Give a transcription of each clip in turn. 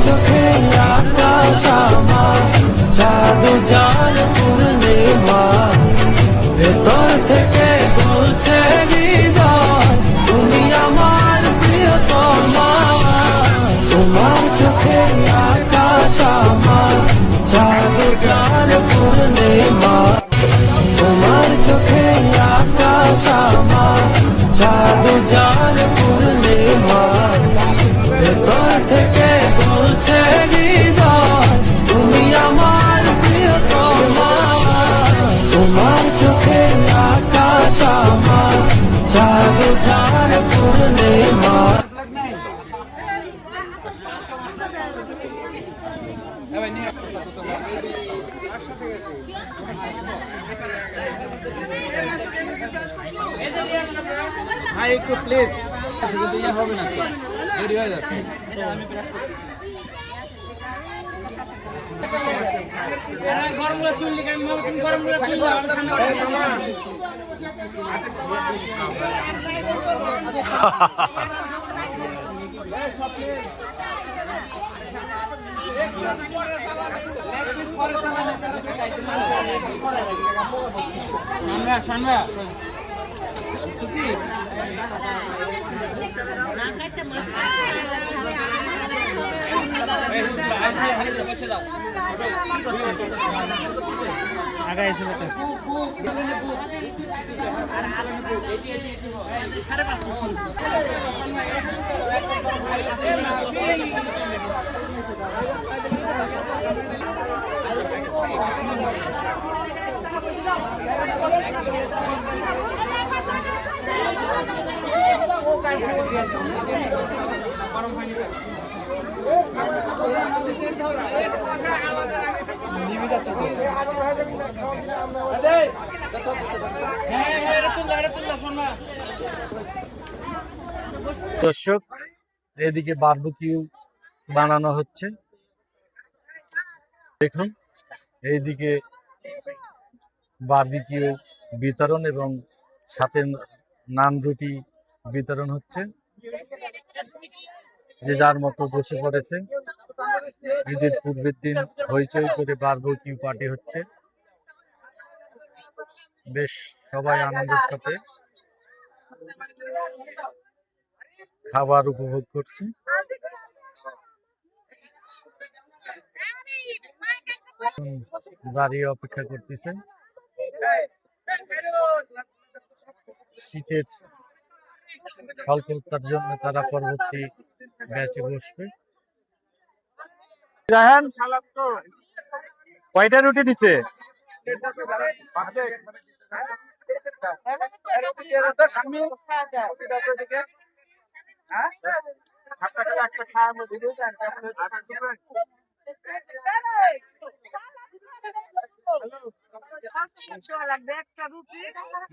চোখে আকাশ আমার জাদু জান পূর্ণিমা ভেতর থেকে বলছে হৃদয় তুমি আমার প্রিয়তমা তোমার চোখে আকাশ আমার জাদু জান পূর্ণিমা তোমার চোখে আকাশ আমার জাদু জান পূর্ণিমা ভেতর থেকে বলছে হৃদয় তুমি আমার প্রিয়তমা তোমার চোখে আকাশ আমার জাদু জান পূর্ণিমা। ভাই একটু প্লিজ, কিন্তু ইয়ে হবে না, দেরি হয়ে যাচ্ছে। গরমগুলো তুললি কেন? গরমগুলো তুললি সানবা আগে এসে দর্শক, এদিকে বারবিকিউ বানানো হচ্ছে, দেখুন এইদিকে বারবিকিউ বিতরণ এবং সাথে নান রুটি বিতরণ হচ্ছে। যে যার মতো বসে পড়েছে। ঈদের পূর্বের দিন হইচই করে বারবিকিউ পার্টি হচ্ছে, বেশ সবাই আনন্দের সাথে খাবার উপভোগ করছে। দাঁড়িয়ে অপেক্ষা করতেছে, সিটের স্বল্পতার জন্য তারা পরবর্তী ব্যাচে বসবে। রায়হান, কয়টা রুটি দিচ্ছে?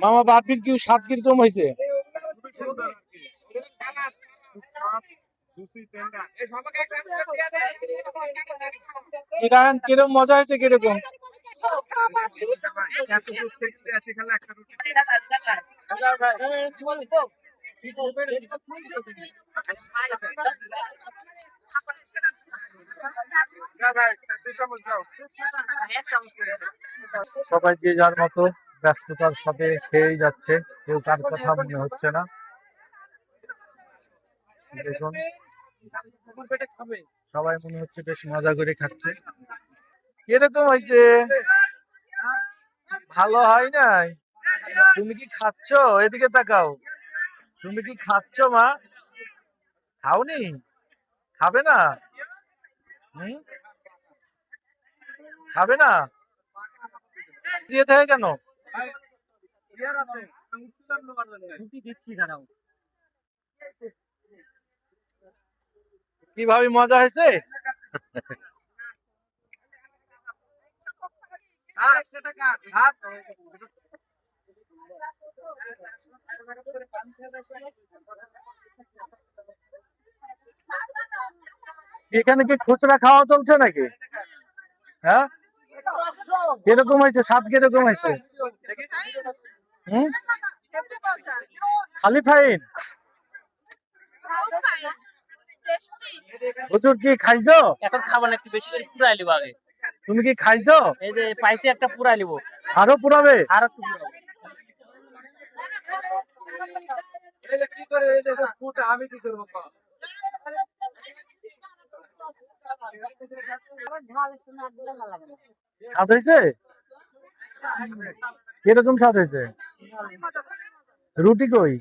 মামা, বারবিকিউ স্বাদ কিরকম হয়েছে? কিরকম মজা হয়েছে? কিরকম সবাই যে যার মতো ব্যস্ততার সাথে খেয়েই যাচ্ছে, কেউ কার কথা মনে হচ্ছে না। দেখুন, সবাই মনে হচ্ছে বেশ মজা করে খাচ্ছে। কিরকম হয়েছে? ভালো হয় নাই? তুমি কি খাচ্ছ? এদিকে তাকাও। তুমি কি খাচ্ছ মা? খাওনি? খাবে না? খাবে না? দিয়ে থাকে কেন? দিচ্ছি, দাঁড়াও। কিভাবে মজা হয়েছে? এখানে কি খুচরা খাওয়া চলছে নাকি? হ্যাঁ, কিরকম হয়েছে? স্বাদ কিরকম হয়েছে? খালি ফাইন? হুজুর কি খাইছো? এখন খাবো না, একটু বেশি করে পুরাই লিবো আগে। তুমি কি খাইছো? এই যে পাইছি একটা পুরাই লিবো, আরো পুরাবে? আর একটু পুরাবো। আমি কি করবো? স্বাদ হয়েছে? কিরকম স্বাদ হয়েছে? রুটি কই?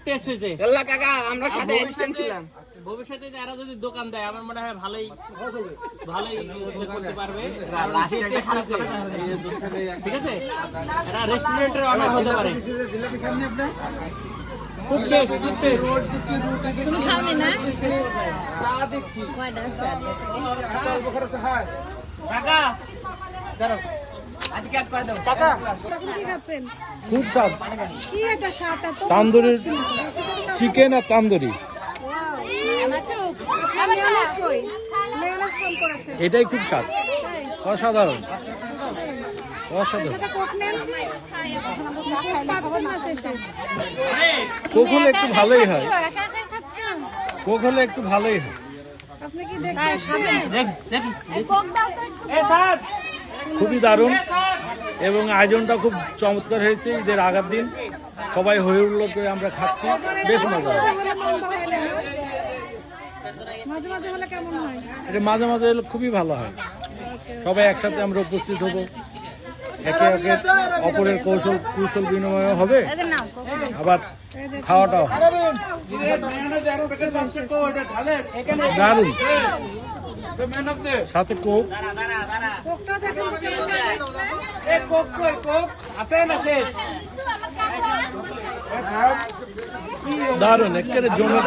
টেস্ট হয়েছে। কাকা আমরা সাথে অ্যাসিস্ট্যান্ট ছিলাম। ভবিষ্যতে যারা যদি দোকান দেয় আমার মনে হয় ভালোই ভালোই করতে পারবে। ঠিক আছে, এটা রেস্টুরেন্টের অনার হতে পারে। খুব টেস্ট, খুব টেস্ট। তুমি খাওনি না? কাকা আজকে করে দাও কাকা। আপনি কি খাচ্ছেন? খুব স্বাদ। কি এটা স্বাদ এত? তান্দুরি চিকেন আর তান্দুরি, মেয়োনেজ কই? মেয়োনেজ কম করেছে। এটাই খুব স্বাদ, তাই? অসাধারণ অসাধারণ। সাথে কোক নেন? কোক পাচ্ছেন না শেষে? কোক হলে একটু ভালোই হয়, কোক হলে একটু ভালোই হয়। আপনি কি দেখতে আসছেন? খুবই দারুণ এবং আয়োজনটা খুব চমৎকার হয়েছে। ঈদের আগের দিন সবাই হয়ে উঠলো করে আমরা খাচ্ছি, বেশ মজা হয়। হলে মন্দ হয় না? মাঝে মাঝে হলে কেমন হয়? এটা মাঝে মাঝে হলে খুবই ভালো হয়। সবাই একসাথে আমরা উপস্থিত হব, একে একে অপরের কুশল বিনিময় হবে, আবার খাওয়াটাও হবে। দারুণ, সাথে কোক। কোকটা দেখুন কেমন লাগে। দারুণ, একেবারে জমে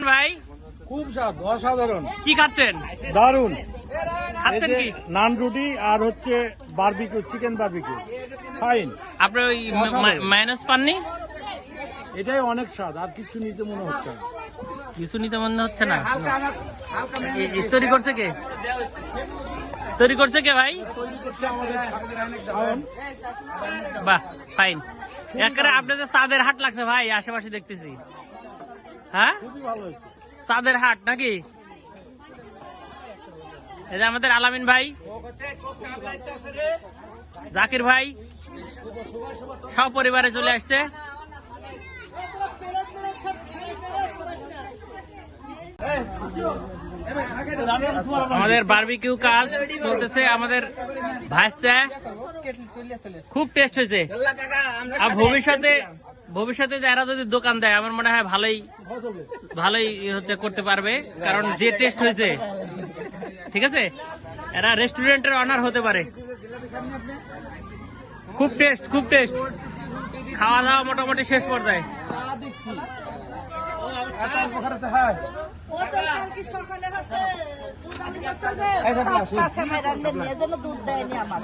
ভাই খুব স্বাদ, অসাধারণ, কি খাচ্ছেন? দারুণ। খাচ্ছেন কি? নান রুটি আর হচ্ছে বারবিকিউ, চিকেন বারবিকিউ, ফাইন। আপনি ওই অসাধারণ। মাইনাস পাননি? এটাই অনেক স্বাদ, আর কিছু নিতে মনে হচ্ছে না। কিছু নিতে মনে হচ্ছে না। তৈরি করছে কে? তৈরি করছে কে ভাই? বাহ, ফাইন। একেবারে আপনাদের চাঁদের হাট লাগছে ভাই, আশেপাশে দেখতেছি। হ্যাঁ, খুবই ভালো হয়েছে। চাঁদের হাট নাকি? এই যে আমাদের আলামিন ভাই, জাকির ভাই সপরিবারে চলে আসছে। আমাদের বারবিকিউ কাজ চলতেছে, আমাদের ভাজতে খুব টেস্ট হয়েছে। আর ভবিষ্যতে যারা যদি দোকান দেয় আমার মনে হয় ভালোই ভালোই হচ্ছে করতে পারবে, কারণ যে টেস্ট হয়েছে। ঠিক আছে, এরা রেস্টুরেন্টের অনার হতে পারে। খুব টেস্ট, খুব টেস্ট। খাওয়া দাওয়া মোটামুটি শেষ পর্যায়ে। ও তো কালকে সকালে হচ্ছে দুধ আনি করছে যে 5টা সময় রান্না নিয়ে জন্য দুধ দেয়নি আমার।